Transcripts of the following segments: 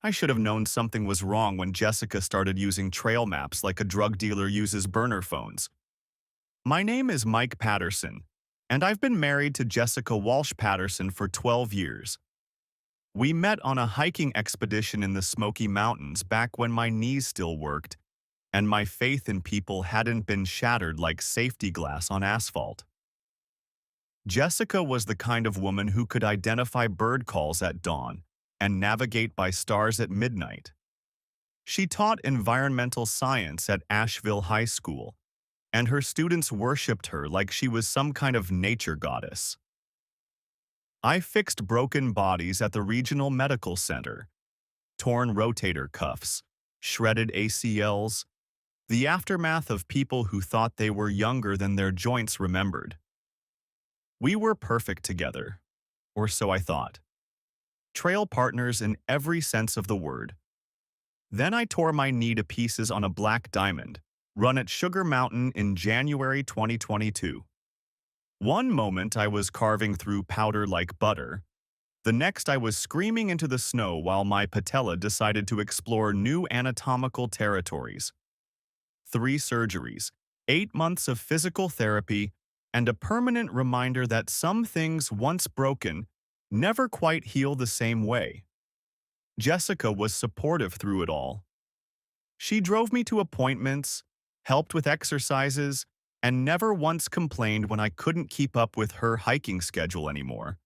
I should have known something was wrong when Jessica started using trail maps like a drug dealer uses burner phones. My name is Mike Patterson, and I've been married to Jessica Walsh Patterson for 12 years. We met on a hiking expedition in the Smoky Mountains back when my knees still worked, and my faith in people hadn't been shattered like safety glass on asphalt. Jessica was the kind of woman who could identify bird calls at dawn and navigate by stars at midnight. She taught environmental science at Asheville High School, and her students worshipped her like she was some kind of nature goddess. I fixed broken bodies at the regional medical center, torn rotator cuffs, shredded ACLs, the aftermath of people who thought they were younger than their joints remembered. We were perfect together, or so I thought. Trail partners in every sense of the word. Then I tore my knee to pieces on a black diamond, run at Sugar Mountain in January 2022. One moment I was carving through powder like butter. The next I was screaming into the snow while my patella decided to explore new anatomical territories. 3 surgeries, 8 months of physical therapy, and a permanent reminder that some things once broken never quite heal the same way. Jessica was supportive through it all. She drove me to appointments, helped with exercises, and never once complained when I couldn't keep up with her hiking schedule anymore.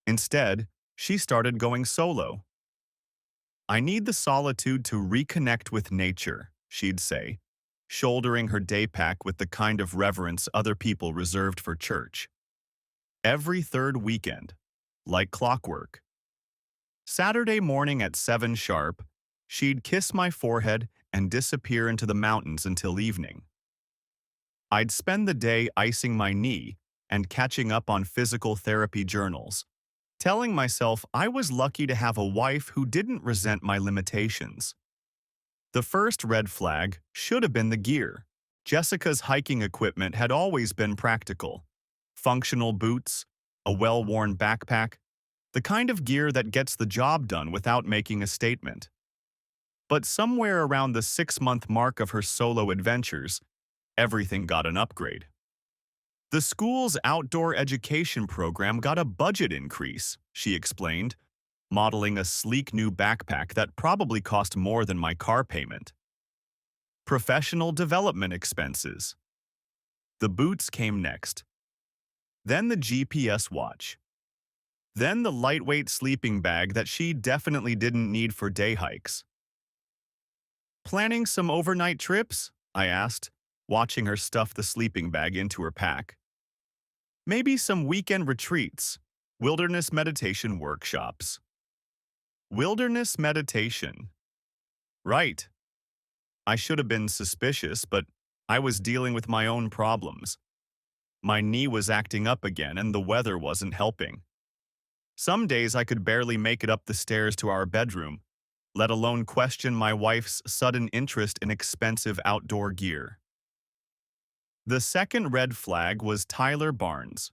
Instead, she started going solo. "I need the solitude to reconnect with nature," she'd say, shouldering her day pack with the kind of reverence other people reserved for church. Every third weekend, like clockwork. Saturday morning at 7 sharp, she'd kiss my forehead and disappear into the mountains until evening. I'd spend the day icing my knee and catching up on physical therapy journals, telling myself I was lucky to have a wife who didn't resent my limitations. The first red flag should have been the gear. Jessica's hiking equipment had always been practical. Functional boots, a well-worn backpack, the kind of gear that gets the job done without making a statement. But somewhere around the 6-month mark of her solo adventures, everything got an upgrade. The school's outdoor education program got a budget increase, she explained, modeling a sleek new backpack that probably cost more than my car payment. Professional development expenses. The boots came next. Then the GPS watch. Then the lightweight sleeping bag that she definitely didn't need for day hikes. "Planning some overnight trips?" I asked, watching her stuff the sleeping bag into her pack. "Maybe some weekend retreats, wilderness meditation workshops." Wilderness meditation. Right. I should have been suspicious, but I was dealing with my own problems. My knee was acting up again and the weather wasn't helping. Some days I could barely make it up the stairs to our bedroom, let alone question my wife's sudden interest in expensive outdoor gear. The second red flag was Tyler Barnes.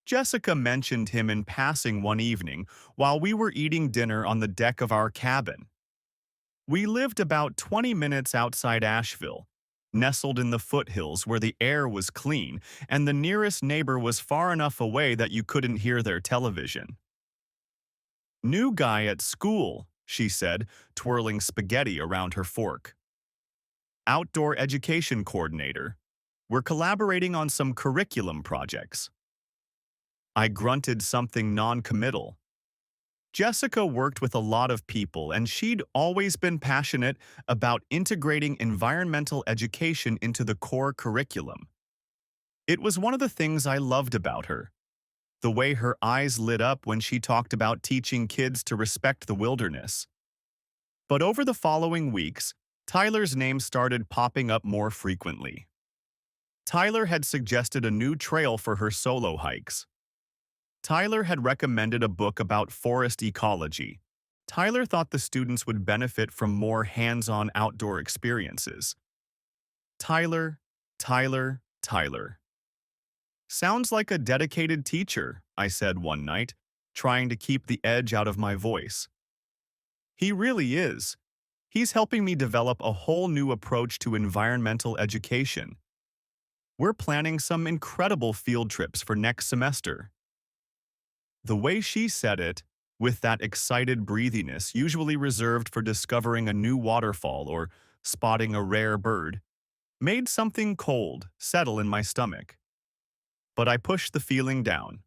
Jessica mentioned him in passing one evening while we were eating dinner on the deck of our cabin. We lived about 20 minutes outside Asheville, nestled in the foothills where the air was clean and the nearest neighbor was far enough away that you couldn't hear their television. "New guy at school," she said, twirling spaghetti around her fork. "Outdoor education coordinator. We're collaborating on some curriculum projects." I grunted something non-committal. Jessica worked with a lot of people, and she'd always been passionate about integrating environmental education into the core curriculum. It was one of the things I loved about her, the way her eyes lit up when she talked about teaching kids to respect the wilderness. But over the following weeks, Tyler's name started popping up more frequently. Tyler had suggested a new trail for her solo hikes. Tyler had recommended a book about forest ecology. Tyler thought the students would benefit from more hands-on outdoor experiences. Tyler, Tyler, Tyler. "Sounds like a dedicated teacher," I said one night, trying to keep the edge out of my voice. He really is. He's helping me develop a whole new approach to environmental education. We're planning some incredible field trips for next semester. The way she said it, with that excited breathiness usually reserved for discovering a new waterfall or spotting a rare bird, made something cold settle in my stomach. But I pushed the feeling down.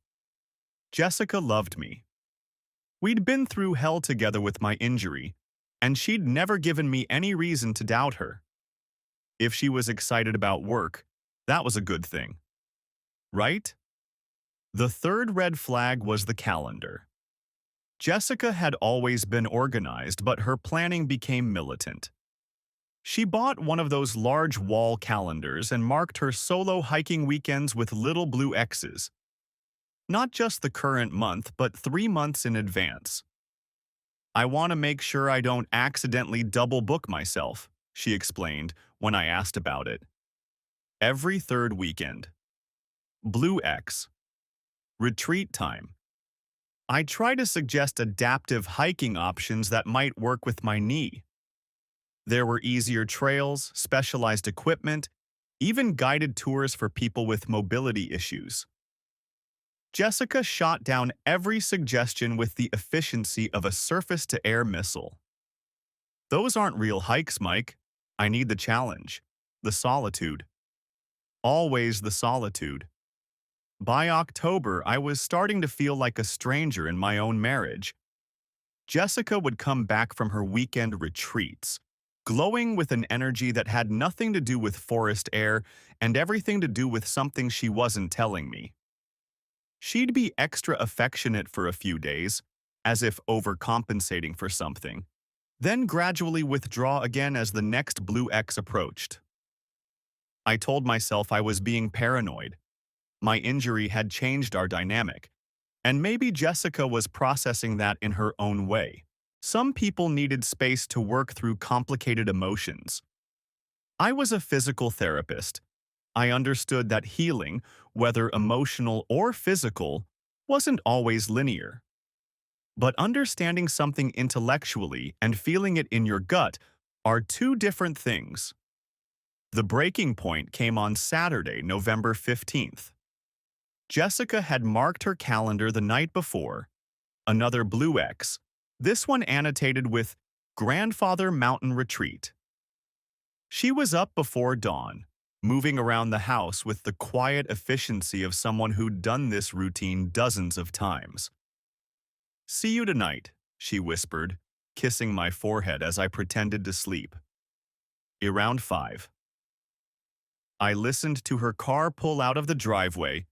Jessica loved me. We'd been through hell together with my injury, and she'd never given me any reason to doubt her. If she was excited about work, that was a good thing. Right? The third red flag was the calendar. Jessica had always been organized, but her planning became militant. She bought one of those large wall calendars and marked her solo hiking weekends with little blue X's. Not just the current month, but 3 months in advance. I want to make sure I don't accidentally double book myself, she explained when I asked about it. Every third weekend. Blue X. Retreat time. I try to suggest adaptive hiking options that might work with my knee. There were easier trails, specialized equipment, even guided tours for people with mobility issues. Jessica shot down every suggestion with the efficiency of a surface-to-air missile. Those aren't real hikes, Mike. I need the challenge. The solitude. Always the solitude. By October, I was starting to feel like a stranger in my own marriage. Jessica would come back from her weekend retreats, glowing with an energy that had nothing to do with forest air and everything to do with something she wasn't telling me. She'd be extra affectionate for a few days, as if overcompensating for something, then gradually withdraw again as the next Blue X approached. I told myself I was being paranoid. My injury had changed our dynamic, and maybe Jessica was processing that in her own way. Some people needed space to work through complicated emotions. I was a physical therapist. I understood that healing, whether emotional or physical, wasn't always linear. But understanding something intellectually and feeling it in your gut are two different things. The breaking point came on Saturday, November 15th. Jessica had marked her calendar the night before, another Blue X, this one annotated with Grandfather Mountain Retreat. She was up before dawn, moving around the house with the quiet efficiency of someone who'd done this routine dozens of times. "See you tonight," she whispered, kissing my forehead as I pretended to sleep. Around 5. I listened to her car pull out of the driveway,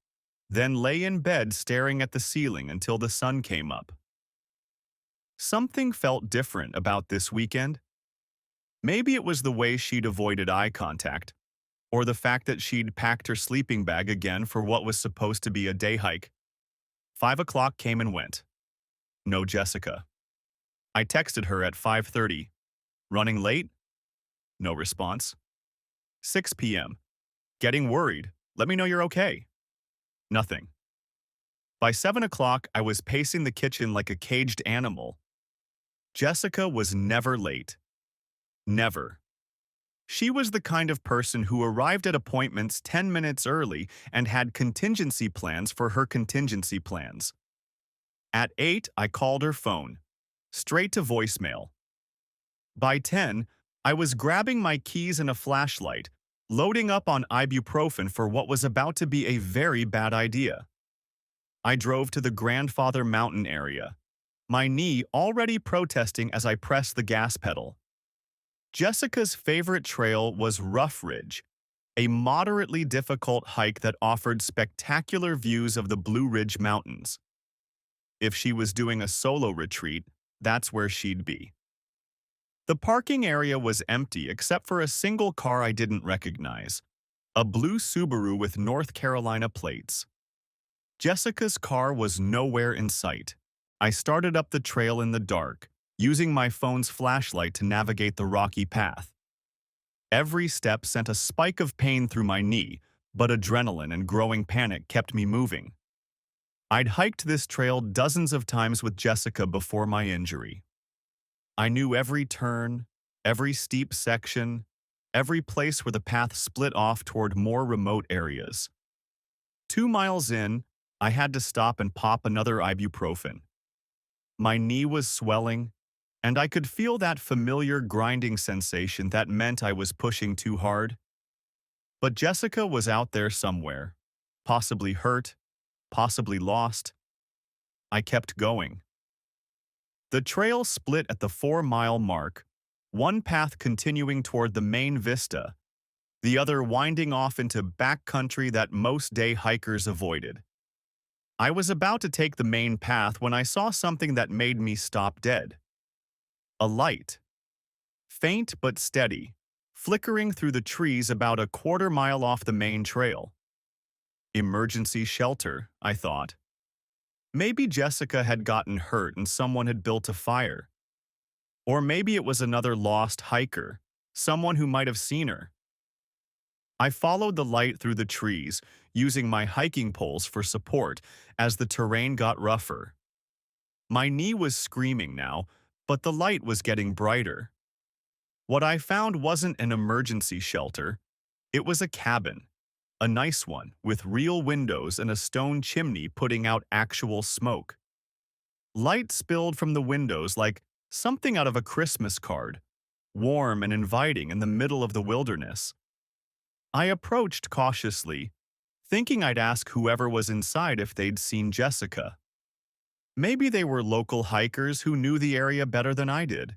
then lay in bed staring at the ceiling until the sun came up. Something felt different about this weekend. Maybe it was the way she'd avoided eye contact, or the fact that she'd packed her sleeping bag again for what was supposed to be a day hike. 5 o'clock came and went. No Jessica. I texted her at 5:30. "Running late?" No response. 6 p.m. "Getting worried. Let me know you're okay." Nothing. By 7 o'clock, I was pacing the kitchen like a caged animal. Jessica was never late. Never. She was the kind of person who arrived at appointments 10 minutes early and had contingency plans for her contingency plans. At 8, I called her phone, straight to voicemail. By 10, I was grabbing my keys and a flashlight, loading up on ibuprofen for what was about to be a very bad idea. I drove to the Grandfather Mountain area, my knee already protesting as I pressed the gas pedal. Jessica's favorite trail was Rough Ridge, a moderately difficult hike that offered spectacular views of the Blue Ridge Mountains. If she was doing a solo retreat, that's where she'd be. The parking area was empty except for a single car I didn't recognize, a blue Subaru with North Carolina plates. Jessica's car was nowhere in sight. I started up the trail in the dark, using my phone's flashlight to navigate the rocky path. Every step sent a spike of pain through my knee, but adrenaline and growing panic kept me moving. I'd hiked this trail dozens of times with Jessica before my injury. I knew every turn, every steep section, every place where the path split off toward more remote areas. 2 miles in, I had to stop and pop another ibuprofen. My knee was swelling, and I could feel that familiar grinding sensation that meant I was pushing too hard. But Jessica was out there somewhere, possibly hurt, possibly lost. I kept going. The trail split at the 4 mile mark, one path continuing toward the main vista, the other winding off into backcountry that most day hikers avoided. I was about to take the main path when I saw something that made me stop dead. A light. Faint but steady, flickering through the trees about a quarter-mile off the main trail. Emergency shelter, I thought. Maybe Jessica had gotten hurt and someone had built a fire. Or maybe it was another lost hiker, someone who might have seen her. I followed the light through the trees, using my hiking poles for support as the terrain got rougher. My knee was screaming now, but the light was getting brighter. What I found wasn't an emergency shelter. It was a cabin. A nice one, with real windows and a stone chimney putting out actual smoke. Light spilled from the windows like something out of a Christmas card, warm and inviting in the middle of the wilderness. I approached cautiously, thinking I'd ask whoever was inside if they'd seen Jessica. Maybe they were local hikers who knew the area better than I did.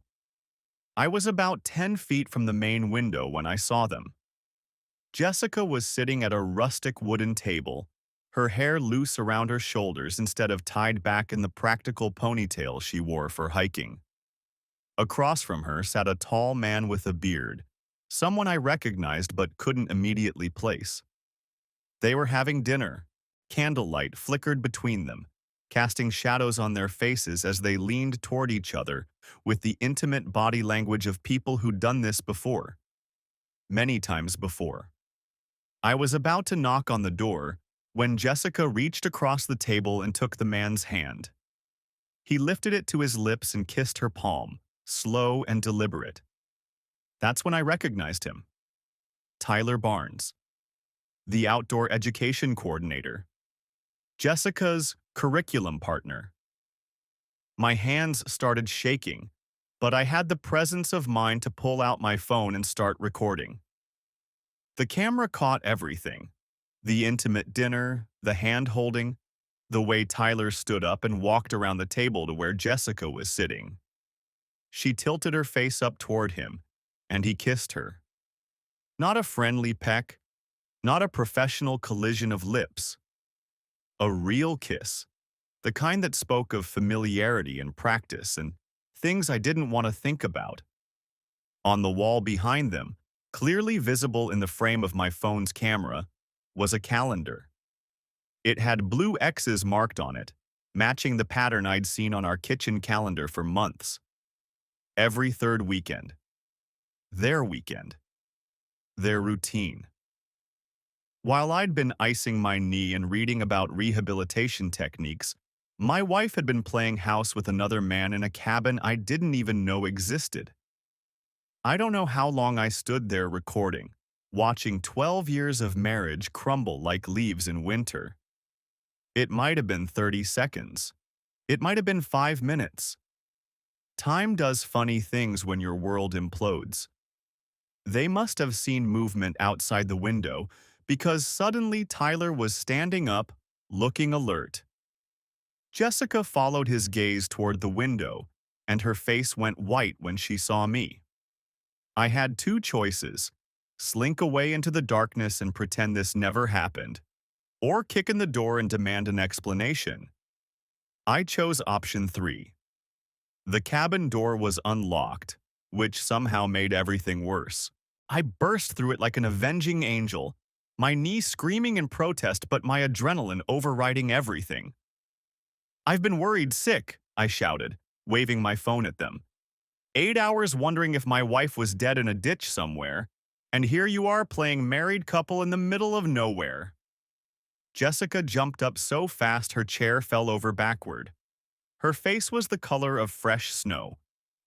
I was about 10 feet from the main window when I saw them. Jessica was sitting at a rustic wooden table, her hair loose around her shoulders instead of tied back in the practical ponytail she wore for hiking. Across from her sat a tall man with a beard, someone I recognized but couldn't immediately place. They were having dinner. Candlelight flickered between them, casting shadows on their faces as they leaned toward each other with the intimate body language of people who'd done this before. Many times before. I was about to knock on the door when Jessica reached across the table and took the man's hand. He lifted it to his lips and kissed her palm, slow and deliberate. That's when I recognized him. Tyler Barnes, the outdoor education coordinator. Jessica's curriculum partner. My hands started shaking, but I had the presence of mind to pull out my phone and start recording. The camera caught everything. The intimate dinner, the hand-holding, the way Tyler stood up and walked around the table to where Jessica was sitting. She tilted her face up toward him, and he kissed her. Not a friendly peck, not a professional collision of lips. A real kiss, the kind that spoke of familiarity and practice and things I didn't want to think about. On the wall behind them, clearly visible in the frame of my phone's camera, was a calendar. It had blue X's marked on it, matching the pattern I'd seen on our kitchen calendar for months. Every third weekend. Their weekend. Their routine. While I'd been icing my knee and reading about rehabilitation techniques, my wife had been playing house with another man in a cabin I didn't even know existed. I don't know how long I stood there recording, watching 12 years of marriage crumble like leaves in winter. It might have been 30 seconds. It might have been 5 minutes. Time does funny things when your world implodes. They must have seen movement outside the window because suddenly Tyler was standing up, looking alert. Jessica followed his gaze toward the window, and her face went white when she saw me. I had two choices: slink away into the darkness and pretend this never happened, or kick in the door and demand an explanation. I chose option 3. The cabin door was unlocked, which somehow made everything worse. I burst through it like an avenging angel, my knee screaming in protest but my adrenaline overriding everything. "I've been worried sick," I shouted, waving my phone at them. 8 hours wondering if my wife was dead in a ditch somewhere, and here you are playing married couple in the middle of nowhere. Jessica jumped up so fast her chair fell over backward. Her face was the color of fresh snow,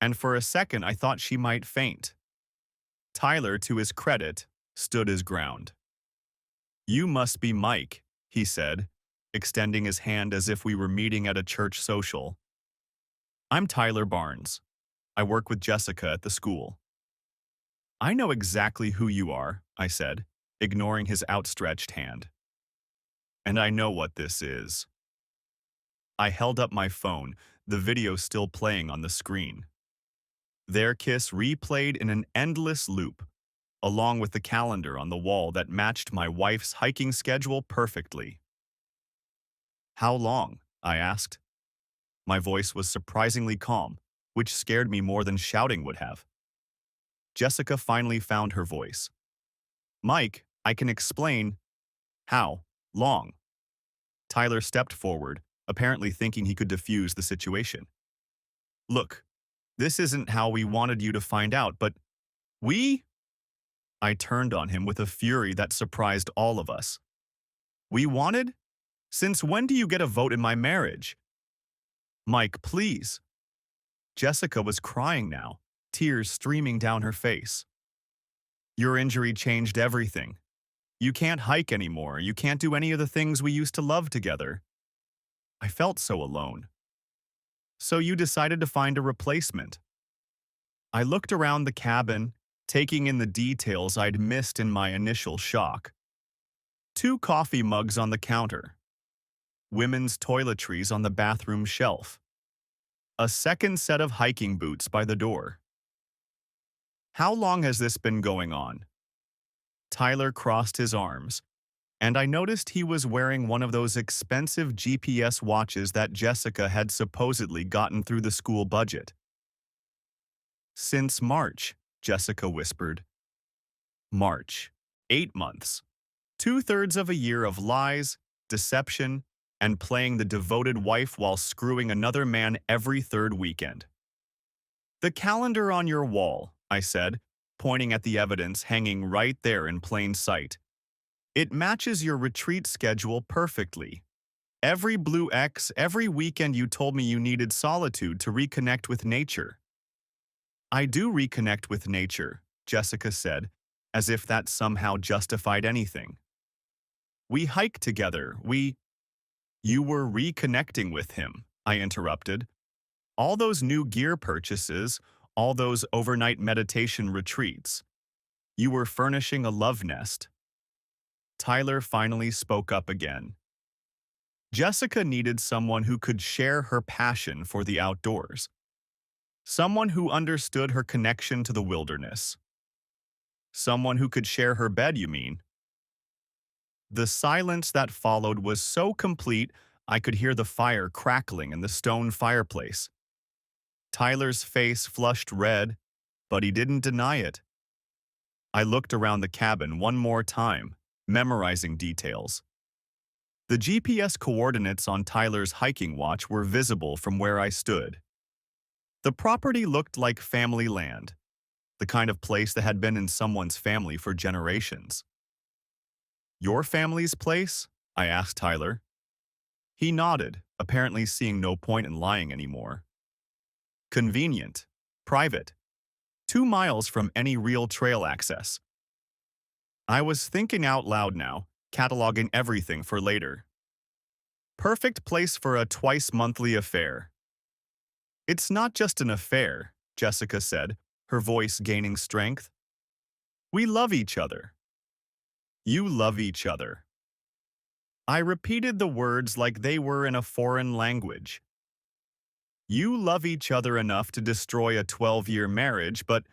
and for a second I thought she might faint. Tyler, to his credit, stood his ground. "You must be Mike," he said, extending his hand as if we were meeting at a church social. "I'm Tyler Barnes. I work with Jessica at the school." "I know exactly who you are," I said, ignoring his outstretched hand. "And I know what this is." I held up my phone, the video still playing on the screen. Their kiss replayed in an endless loop, along with the calendar on the wall that matched my wife's hiking schedule perfectly. "How long?" I asked. My voice was surprisingly calm, which scared me more than shouting would have. Jessica finally found her voice. "Mike, I can explain." "How long?" Tyler stepped forward, apparently thinking he could defuse the situation. "Look, this isn't how we wanted you to find out, but we—" I turned on him with a fury that surprised all of us. "We wanted? Since when do you get a vote in my marriage?" "Mike, please." Jessica was crying now, tears streaming down her face. "Your injury changed everything. You can't hike anymore. You can't do any of the things we used to love together." I felt so alone. "So you decided to find a replacement." I looked around the cabin, taking in the details I'd missed in my initial shock. 2 coffee mugs on the counter. Women's toiletries on the bathroom shelf. A second set of hiking boots by the door. "How long has this been going on?" Tyler crossed his arms, and I noticed he was wearing one of those expensive GPS watches that Jessica had supposedly gotten through the school budget. "Since March," Jessica whispered. "March. 8 months. 2/3 of a year of lies, deception, and playing the devoted wife while screwing another man every third weekend." "The calendar on your wall," I said, pointing at the evidence hanging right there in plain sight. "It matches your retreat schedule perfectly. Every blue X, every weekend you told me you needed solitude to reconnect with nature." "I do reconnect with nature," Jessica said, as if that somehow justified anything. "We hike together, we—" "You were reconnecting with him," I interrupted. "All those new gear purchases, all those overnight meditation retreats. You were furnishing a love nest." Tyler finally spoke up again. Jessica needed someone who could share her passion for the outdoors. Someone who understood her connection to the wilderness. "Someone who could share her bed, you mean?" The silence that followed was so complete I could hear the fire crackling in the stone fireplace. Tyler's face flushed red, but he didn't deny it. I looked around the cabin one more time, memorizing details. The GPS coordinates on Tyler's hiking watch were visible from where I stood. The property looked like family land, the kind of place that had been in someone's family for generations. "Your family's place?" I asked Tyler. He nodded, apparently seeing no point in lying anymore. "Convenient. Private. 2 miles from any real trail access." I was thinking out loud now, cataloging everything for later. "Perfect place for a twice-monthly affair." "It's not just an affair," Jessica said, her voice gaining strength. "We love each other." "You love each other." I repeated the words like they were in a foreign language. "You love each other enough to destroy a 12-year marriage, but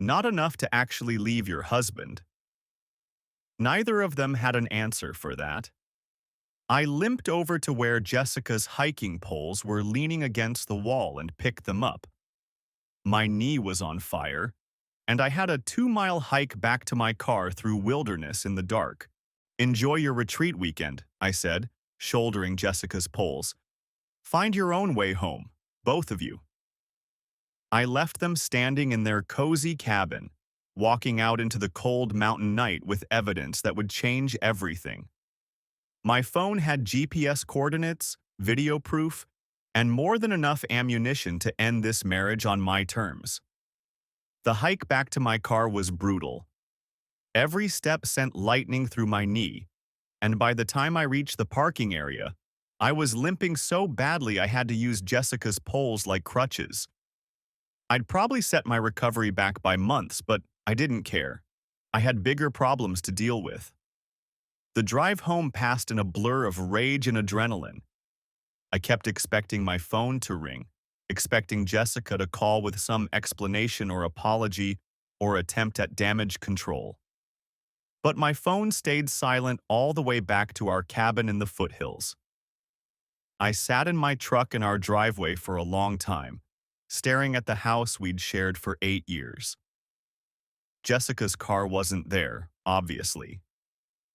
not enough to actually leave your husband." Neither of them had an answer for that. I limped over to where Jessica's hiking poles were leaning against the wall and picked them up. My knee was on fire, and I had a 2-mile hike back to my car through wilderness in the dark. "Enjoy your retreat weekend," I said, shouldering Jessica's poles. "Find your own way home, both of you." I left them standing in their cozy cabin, walking out into the cold mountain night with evidence that would change everything. My phone had GPS coordinates, video proof, and more than enough ammunition to end this marriage on my terms. The hike back to my car was brutal. Every step sent lightning through my knee, and by the time I reached the parking area, I was limping so badly I had to use Jessica's poles like crutches. I'd probably set my recovery back by months, but I didn't care. I had bigger problems to deal with. The drive home passed in a blur of rage and adrenaline. I kept expecting my phone to ring, expecting Jessica to call with some explanation or apology or attempt at damage control. But my phone stayed silent all the way back to our cabin in the foothills. I sat in my truck in our driveway for a long time, staring at the house we'd shared for 8 years. Jessica's car wasn't there, obviously.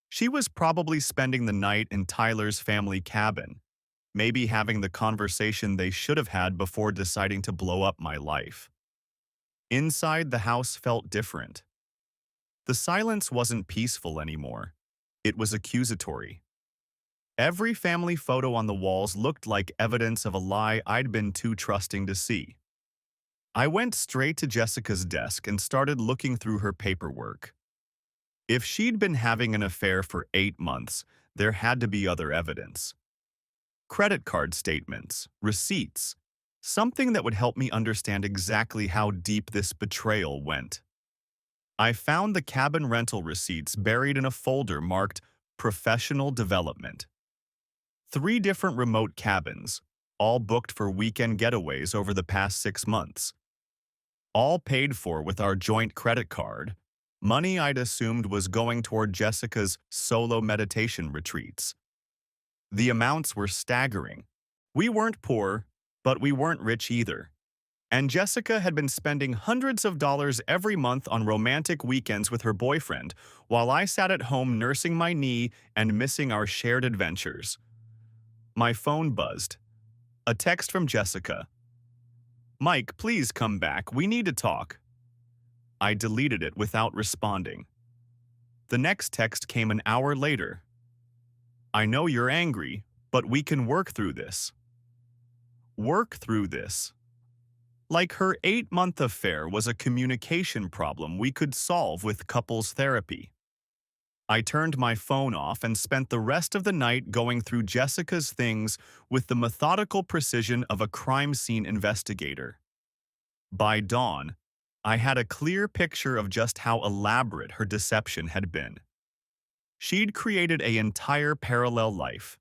She was probably spending the night in Tyler's family cabin, maybe having the conversation they should have had before deciding to blow up my life. Inside, the house felt different. The silence wasn't peaceful anymore. It was accusatory. Every family photo on the walls looked like evidence of a lie I'd been too trusting to see. I went straight to Jessica's desk and started looking through her paperwork. If she'd been having an affair for 8 months, there had to be other evidence. Credit card statements, receipts, something that would help me understand exactly how deep this betrayal went. I found the cabin rental receipts buried in a folder marked Professional Development. 3 different remote cabins, all booked for weekend getaways over the past 6 months. All paid for with our joint credit card, money I'd assumed was going toward Jessica's solo meditation retreats. The amounts were staggering. We weren't poor, but we weren't rich either. And Jessica had been spending hundreds of dollars every month on romantic weekends with her boyfriend, while I sat at home nursing my knee and missing our shared adventures. My phone buzzed. A text from Jessica. "Mike, please come back. We need to talk." I deleted it without responding. The next text came an hour later. "I know you're angry, but we can work through this." Work through this. Like her 8-month affair was a communication problem we could solve with couples therapy. I turned my phone off and spent the rest of the night going through Jessica's things with the methodical precision of a crime scene investigator. By dawn, I had a clear picture of just how elaborate her deception had been. She'd created an entire parallel life.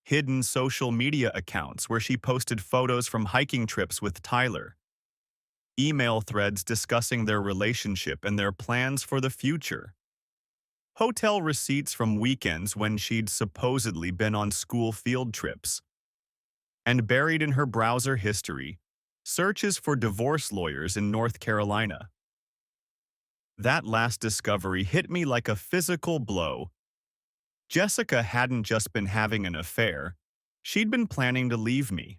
Hidden social media accounts where she posted photos from hiking trips with Tyler. Email threads discussing their relationship and their plans for the future. Hotel receipts from weekends when she'd supposedly been on school field trips. And buried in her browser history, searches for divorce lawyers in North Carolina. That last discovery hit me like a physical blow. Jessica hadn't just been having an affair, she'd been planning to leave me.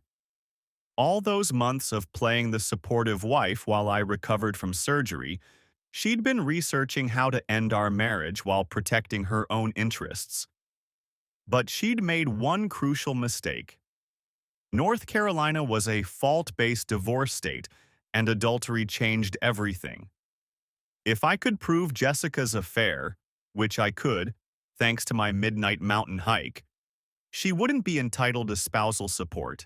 All those months of playing the supportive wife while I recovered from surgery, she'd been researching how to end our marriage while protecting her own interests. But she'd made one crucial mistake. North Carolina was a fault-based divorce state, and adultery changed everything. If I could prove Jessica's affair, which I could, thanks to my midnight mountain hike, she wouldn't be entitled to spousal support.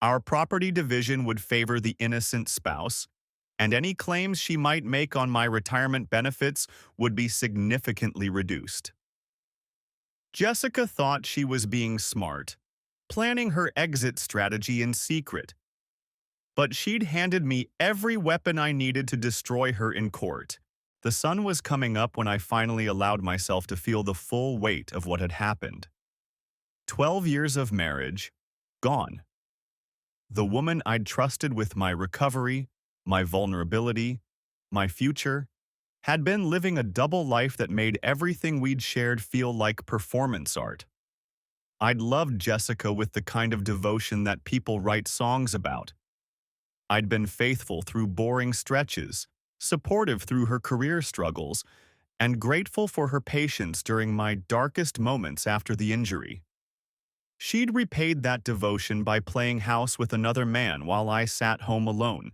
Our property division would favor the innocent spouse, and any claims she might make on my retirement benefits would be significantly reduced. Jessica thought she was being smart, planning her exit strategy in secret. But she'd handed me every weapon I needed to destroy her in court. The sun was coming up when I finally allowed myself to feel the full weight of what had happened. 12 years of marriage, gone. The woman I'd trusted with my recovery, my vulnerability, my future, had been living a double life that made everything we'd shared feel like performance art. I'd loved Jessica with the kind of devotion that people write songs about. I'd been faithful through boring stretches, supportive through her career struggles, and grateful for her patience during my darkest moments after the injury. She'd repaid that devotion by playing house with another man while I sat home alone,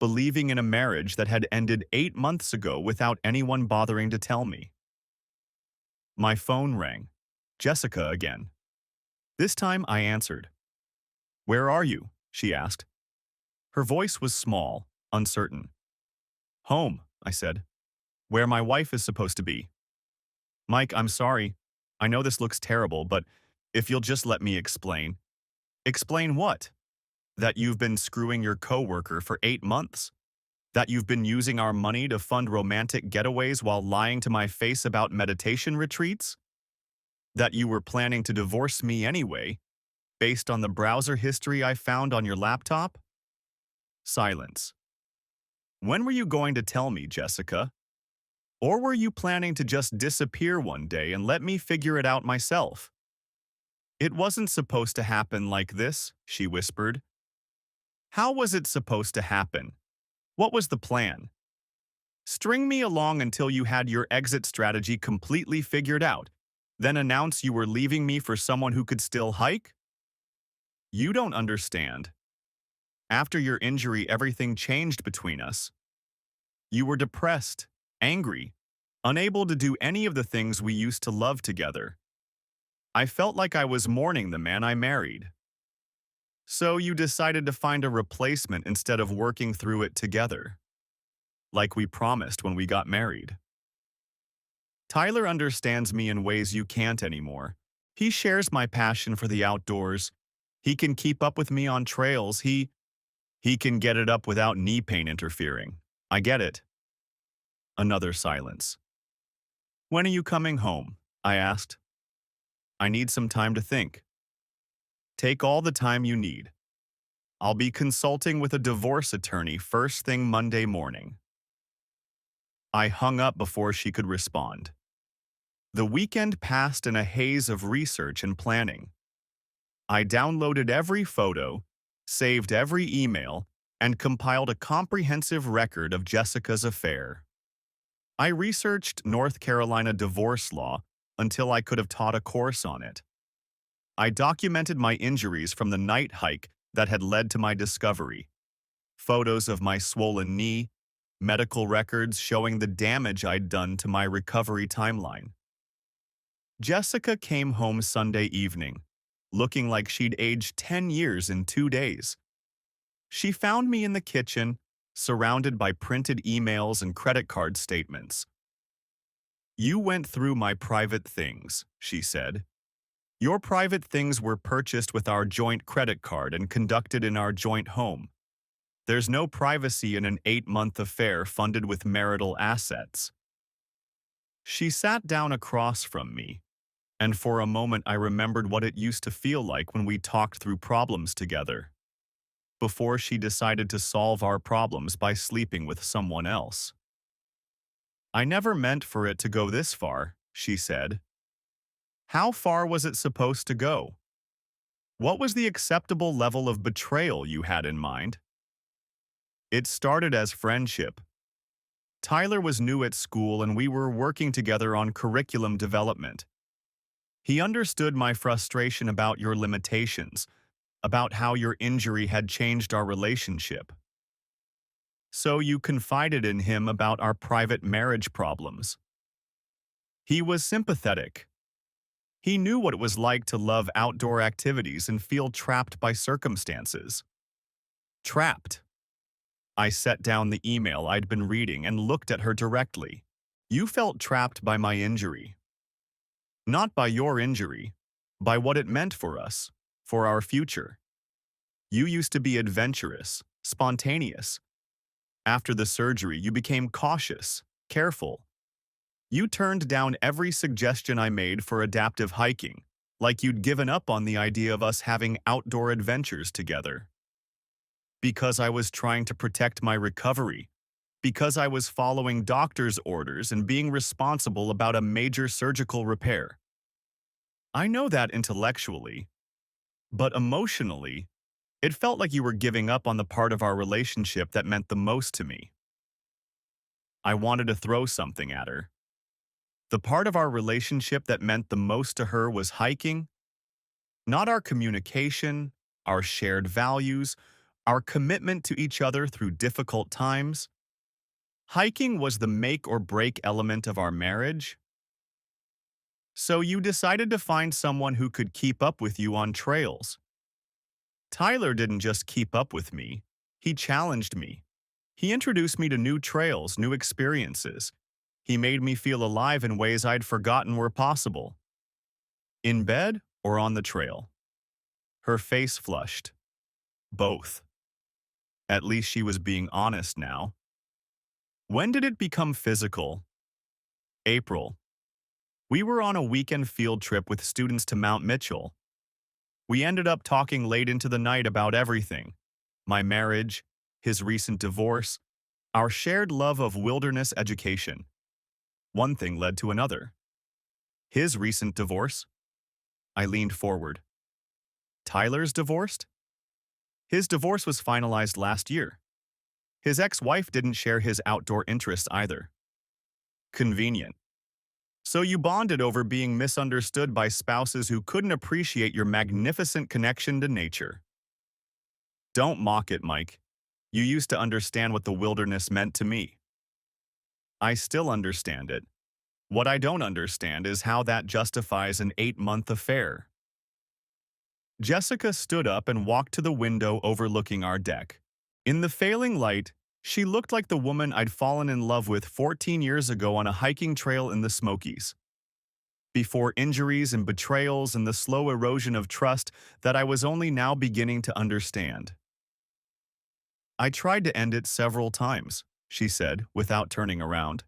believing in a marriage that had ended 8 months ago without anyone bothering to tell me. My phone rang. Jessica again. This time I answered. "Where are you?" she asked. Her voice was small, uncertain. "Home," I said. "Where my wife is supposed to be." "Mike, I'm sorry. I know this looks terrible, but if you'll just let me explain." "Explain what?" "That you've been screwing your coworker for 8 months? That you've been using our money to fund romantic getaways while lying to my face about meditation retreats? That you were planning to divorce me anyway, based on the browser history I found on your laptop?" Silence. "When were you going to tell me, Jessica? Or were you planning to just disappear one day and let me figure it out myself?" "It wasn't supposed to happen like this," she whispered. "How was it supposed to happen? What was the plan? String me along until you had your exit strategy completely figured out, then announce you were leaving me for someone who could still hike? You don't understand. After your injury, everything changed between us. You were depressed, angry, unable to do any of the things we used to love together. I felt like I was mourning the man I married. So you decided to find a replacement instead of working through it together, like we promised when we got married. Tyler understands me in ways you can't anymore. He shares my passion for the outdoors. He can keep up with me on trails. He can get it up without knee pain interfering. I get it." Another silence. "When are you coming home?" I asked. "I need some time to think." "Take all the time you need. I'll be consulting with a divorce attorney first thing Monday morning." I hung up before she could respond. The weekend passed in a haze of research and planning. I downloaded every photo, saved every email, and compiled a comprehensive record of Jessica's affair. I researched North Carolina divorce law until I could have taught a course on it. I documented my injuries from the night hike that had led to my discovery. Photos of my swollen knee, medical records showing the damage I'd done to my recovery timeline. Jessica came home Sunday evening, looking like she'd aged 10 years in 2 days. She found me in the kitchen, surrounded by printed emails and credit card statements. "You went through my private things," she said. "Your private things were purchased with our joint credit card and conducted in our joint home. There's no privacy in an 8-month affair funded with marital assets." She sat down across from me, and for a moment I remembered what it used to feel like when we talked through problems together, before she decided to solve our problems by sleeping with someone else. "I never meant for it to go this far," she said. "How far was it supposed to go? What was the acceptable level of betrayal you had in mind?" "It started as friendship. Tyler was new at school and we were working together on curriculum development. He understood my frustration about your limitations, about how your injury had changed our relationship. So you confided in him about our private marriage problems. He was sympathetic. He knew what it was like to love outdoor activities and feel trapped by circumstances." Trapped. I set down the email I'd been reading and looked at her directly. "You felt trapped by my injury. Not by your injury, by what it meant for us, for our future. You used to be adventurous, spontaneous. After the surgery, you became cautious, careful. You turned down every suggestion I made for adaptive hiking, like you'd given up on the idea of us having outdoor adventures together. Because I was trying to protect my recovery, because I was following doctor's orders and being responsible about a major surgical repair. I know that intellectually, but emotionally, it felt like you were giving up on the part of our relationship that meant the most to me." I wanted to throw something at her. The part of our relationship that meant the most to her was hiking? Not our communication, our shared values, our commitment to each other through difficult times. Hiking was the make or break element of our marriage. So you decided to find someone who could keep up with you on trails. Tyler didn't just keep up with me, he challenged me. He introduced me to new trails, new experiences. He made me feel alive in ways I'd forgotten were possible. In bed or on the trail? Her face flushed. Both. At least she was being honest now. When did it become physical? April. We were on a weekend field trip with students to Mount Mitchell. We ended up talking late into the night about everything. My marriage, his recent divorce, our shared love of wilderness education. One thing led to another. His recent divorce? I leaned forward. Tyler's divorced? His divorce was finalized last year. His ex-wife didn't share his outdoor interests either. Convenient. So you bonded over being misunderstood by spouses who couldn't appreciate your magnificent connection to nature. Don't mock it, Mike. You used to understand what the wilderness meant to me. I still understand it. What I don't understand is how that justifies an 8-month affair. Jessica stood up and walked to the window overlooking our deck. In the failing light, she looked like the woman I'd fallen in love with 14 years ago on a hiking trail in the Smokies. Before injuries and betrayals and the slow erosion of trust that I was only now beginning to understand. I tried to end it several times, she said, without turning around.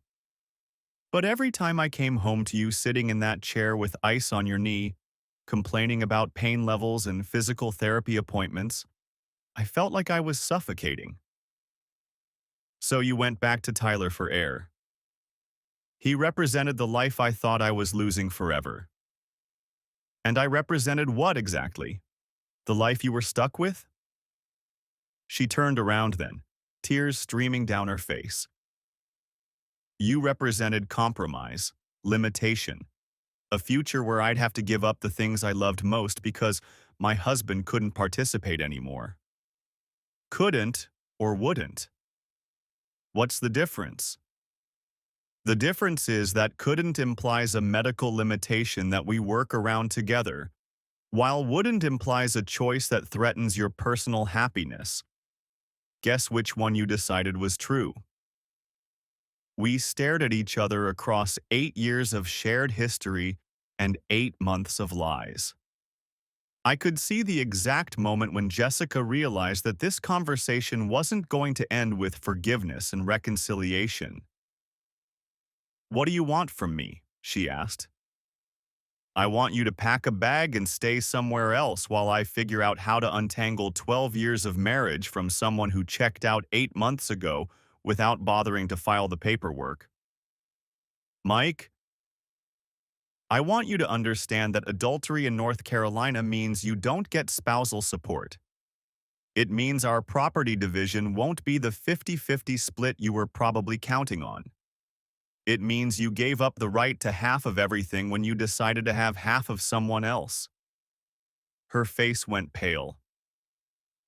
But every time I came home to you sitting in that chair with ice on your knee, complaining about pain levels and physical therapy appointments, I felt like I was suffocating. So you went back to Tyler for air. He represented the life I thought I was losing forever. And I represented what exactly? The life you were stuck with? She turned around then, tears streaming down her face. You represented compromise, limitation, a future where I'd have to give up the things I loved most because my husband couldn't participate anymore. Couldn't or wouldn't. What's the difference? The difference is that couldn't implies a medical limitation that we work around together, while wouldn't implies a choice that threatens your personal happiness. Guess which one you decided was true? We stared at each other across 8 years of shared history and 8 months of lies. I could see the exact moment when Jessica realized that this conversation wasn't going to end with forgiveness and reconciliation. What do you want from me? She asked. I want you to pack a bag and stay somewhere else while I figure out how to untangle 12 years of marriage from someone who checked out 8 months ago without bothering to file the paperwork. Mike, I want you to understand that adultery in North Carolina means you don't get spousal support. It means our property division won't be the 50-50 split you were probably counting on. It means you gave up the right to half of everything when you decided to have half of someone else. Her face went pale.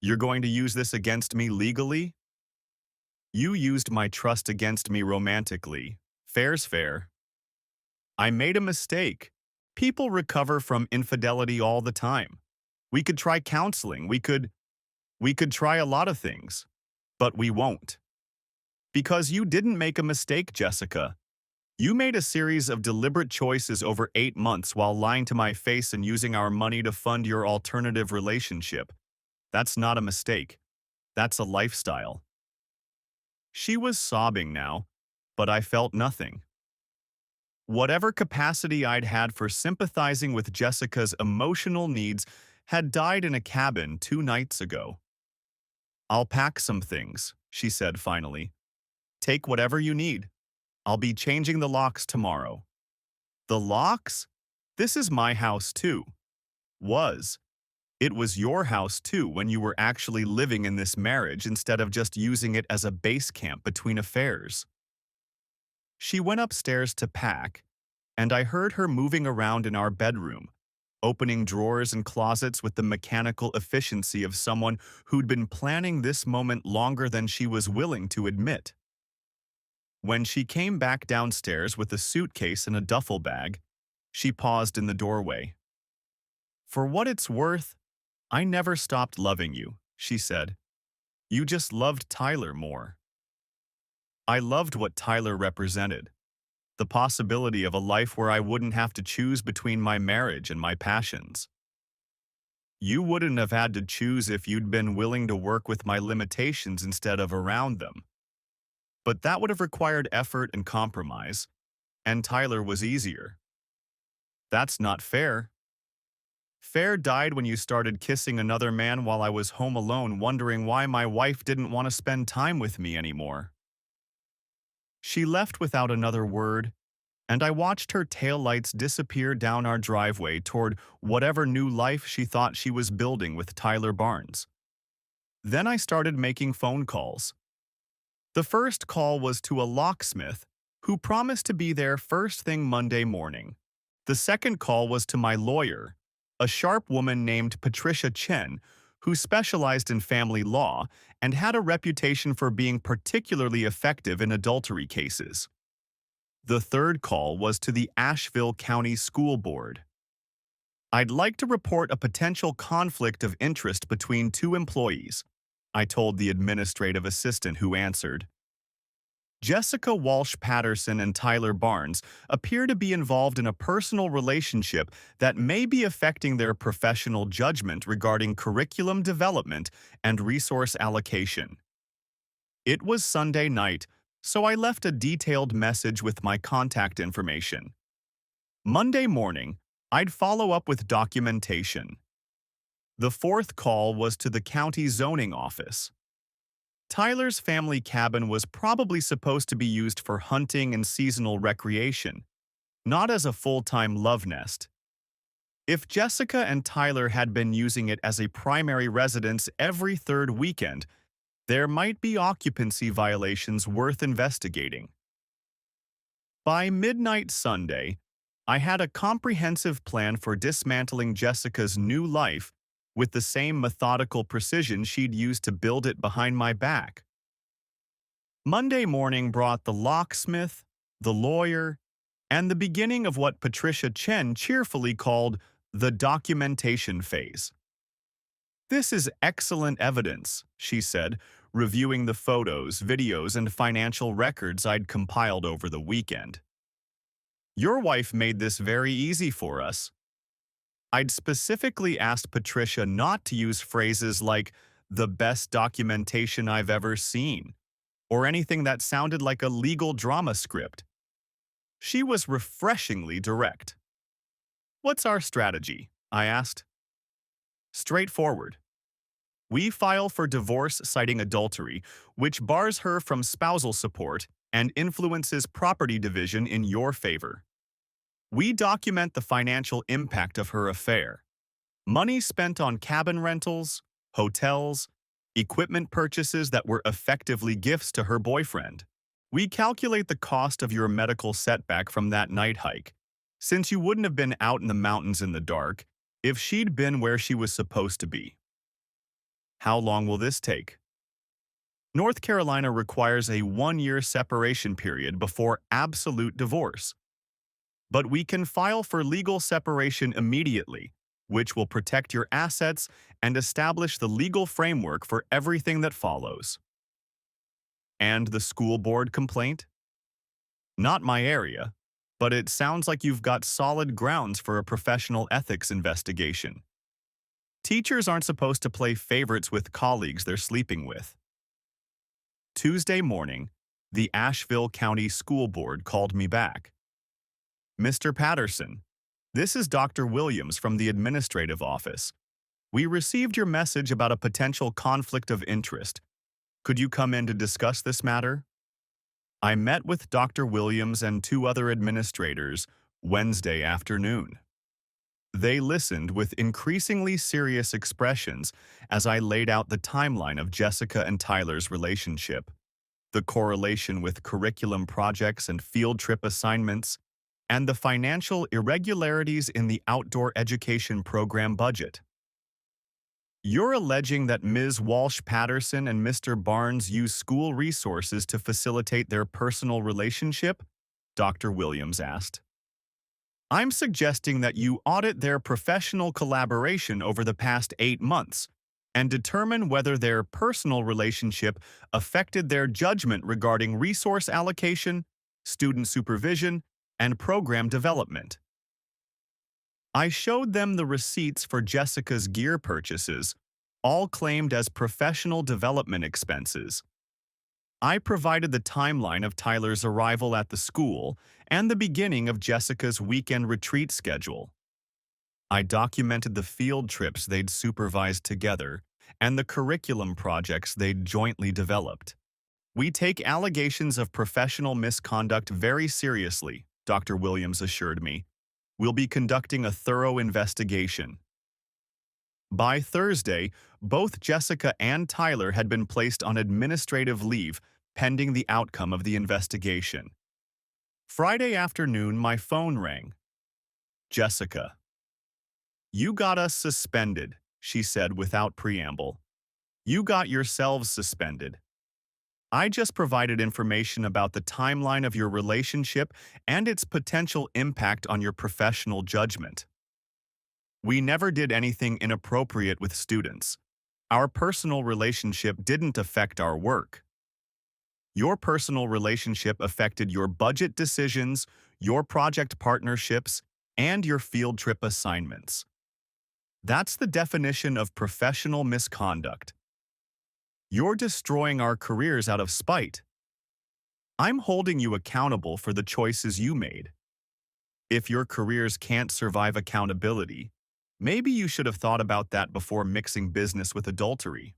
You're going to use this against me legally? You used my trust against me romantically. Fair's fair. I made a mistake. People recover from infidelity all the time. We could try counseling. We could try a lot of things. But we won't. Because you didn't make a mistake, Jessica. You made a series of deliberate choices over 8 months while lying to my face and using our money to fund your alternative relationship. That's not a mistake. That's a lifestyle. She was sobbing now, but I felt nothing. Whatever capacity I'd had for sympathizing with Jessica's emotional needs had died in a cabin 2 nights ago. I'll pack some things, she said finally. Take whatever you need. I'll be changing the locks tomorrow. The locks? This is my house too. Was. It was your house too when you were actually living in this marriage instead of just using it as a base camp between affairs. She went upstairs to pack, and I heard her moving around in our bedroom, opening drawers and closets with the mechanical efficiency of someone who'd been planning this moment longer than she was willing to admit. When she came back downstairs with a suitcase and a duffel bag, she paused in the doorway. "For what it's worth, I never stopped loving you," she said. "You just loved Tyler more." I loved what Tyler represented, the possibility of a life where I wouldn't have to choose between my marriage and my passions. You wouldn't have had to choose if you'd been willing to work with my limitations instead of around them. But that would have required effort and compromise, and Tyler was easier. That's not fair. Fair died when you started kissing another man while I was home alone wondering why my wife didn't want to spend time with me anymore. She left without another word, and I watched her taillights disappear down our driveway toward whatever new life she thought she was building with Tyler Barnes. Then I started making phone calls. The first call was to a locksmith who promised to be there first thing Monday morning. The second call was to my lawyer, a sharp woman named Patricia Chen, who specialized in family law and had a reputation for being particularly effective in adultery cases. The third call was to the Asheville County School Board. "I'd like to report a potential conflict of interest between two employees," I told the administrative assistant who answered. Jessica Walsh Patterson and Tyler Barnes appear to be involved in a personal relationship that may be affecting their professional judgment regarding curriculum development and resource allocation. It was Sunday night, so I left a detailed message with my contact information. Monday morning, I'd follow up with documentation. The fourth call was to the county zoning office. Tyler's family cabin was probably supposed to be used for hunting and seasonal recreation, not as a full-time love nest. If Jessica and Tyler had been using it as a primary residence every third weekend, there might be occupancy violations worth investigating. By midnight Sunday, I had a comprehensive plan for dismantling Jessica's new life with the same methodical precision she'd used to build it behind my back. Monday morning brought the locksmith, the lawyer, and the beginning of what Patricia Chen cheerfully called the documentation phase. "This is excellent evidence," she said, reviewing the photos, videos, and financial records I'd compiled over the weekend. "Your wife made this very easy for us." I'd specifically asked Patricia not to use phrases like "the best documentation I've ever seen," or anything that sounded like a legal drama script. She was refreshingly direct. "What's our strategy?" I asked. "Straightforward. We file for divorce citing adultery, which bars her from spousal support and influences property division in your favor. We document the financial impact of her affair. Money spent on cabin rentals, hotels, equipment purchases that were effectively gifts to her boyfriend. We calculate the cost of your medical setback from that night hike, since you wouldn't have been out in the mountains in the dark if she'd been where she was supposed to be. How long will this take? North Carolina requires a 1-year separation period before absolute divorce. But we can file for legal separation immediately, which will protect your assets and establish the legal framework for everything that follows." "And the school board complaint?" "Not my area, but it sounds like you've got solid grounds for a professional ethics investigation. Teachers aren't supposed to play favorites with colleagues they're sleeping with." Tuesday morning, the Asheville County School Board called me back. "Mr. Patterson, this is Dr. Williams from the administrative office. We received your message about a potential conflict of interest. Could you come in to discuss this matter?" I met with Dr. Williams and 2 other administrators Wednesday afternoon. They listened with increasingly serious expressions as I laid out the timeline of Jessica and Tyler's relationship, the correlation with curriculum projects and field trip assignments, and the financial irregularities in the outdoor education program budget. You're alleging that Ms. Walsh-Patterson and Mr. Barnes use school resources to facilitate their personal relationship? Dr. Williams asked. I'm suggesting that you audit their professional collaboration over the past 8 months and determine whether their personal relationship affected their judgment regarding resource allocation, student supervision, and program development. I showed them the receipts for Jessica's gear purchases, all claimed as professional development expenses. I provided the timeline of Tyler's arrival at the school and the beginning of Jessica's weekend retreat schedule. I documented the field trips they'd supervised together and the curriculum projects they'd jointly developed. We take allegations of professional misconduct very seriously, Dr. Williams assured me. We'll be conducting a thorough investigation. By Thursday, both Jessica and Tyler had been placed on administrative leave pending the outcome of the investigation. Friday afternoon, my phone rang. Jessica. You got us suspended, she said without preamble. You got yourselves suspended. I just provided information about the timeline of your relationship and its potential impact on your professional judgment. We never did anything inappropriate with students. Our personal relationship didn't affect our work. Your personal relationship affected your budget decisions, your project partnerships, and your field trip assignments. That's the definition of professional misconduct. You're destroying our careers out of spite. I'm holding you accountable for the choices you made. If your careers can't survive accountability, maybe you should have thought about that before mixing business with adultery.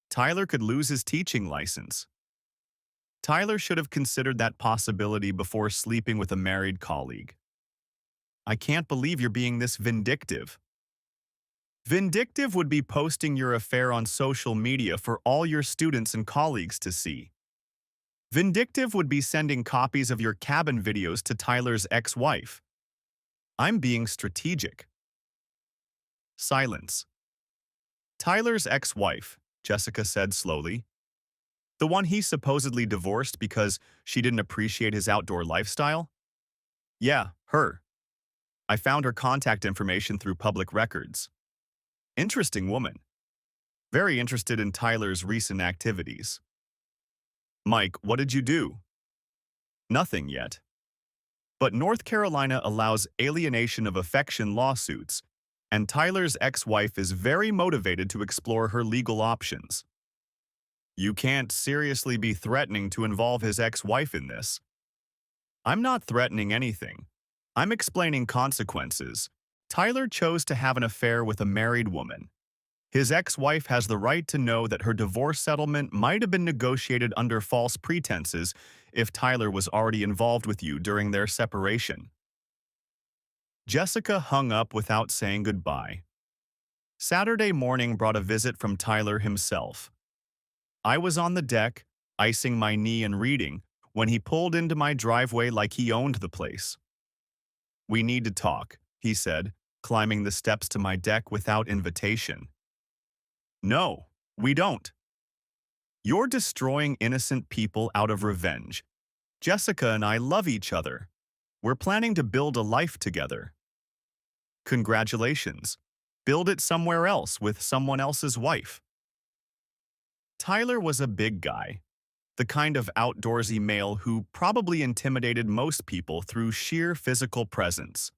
Tyler could lose his teaching license. Tyler should have considered that possibility before sleeping with a married colleague. I can't believe you're being this vindictive. Vindictive would be posting your affair on social media for all your students and colleagues to see. Vindictive would be sending copies of your cabin videos to Tyler's ex-wife. I'm being strategic. Silence. Tyler's ex-wife, Jessica said slowly. The one he supposedly divorced because she didn't appreciate his outdoor lifestyle? Yeah, her. I found her contact information through public records. Interesting woman. Very interested in Tyler's recent activities. Mike, what did you do? Nothing yet. But North Carolina allows alienation of affection lawsuits, and Tyler's ex-wife is very motivated to explore her legal options. You can't seriously be threatening to involve his ex-wife in this. I'm not threatening anything. I'm explaining consequences. Tyler chose to have an affair with a married woman. His ex-wife has the right to know that her divorce settlement might have been negotiated under false pretenses if Tyler was already involved with you during their separation. Jessica hung up without saying goodbye. Saturday morning brought a visit from Tyler himself. I was on the deck, icing my knee and reading, when he pulled into my driveway like he owned the place. We need to talk, he said, climbing the steps to my deck without invitation. No, we don't. You're destroying innocent people out of revenge. Jessica and I love each other. We're planning to build a life together. Congratulations. Build it somewhere else with someone else's wife. Tyler was a big guy, the kind of outdoorsy male who probably intimidated most people through sheer physical presence.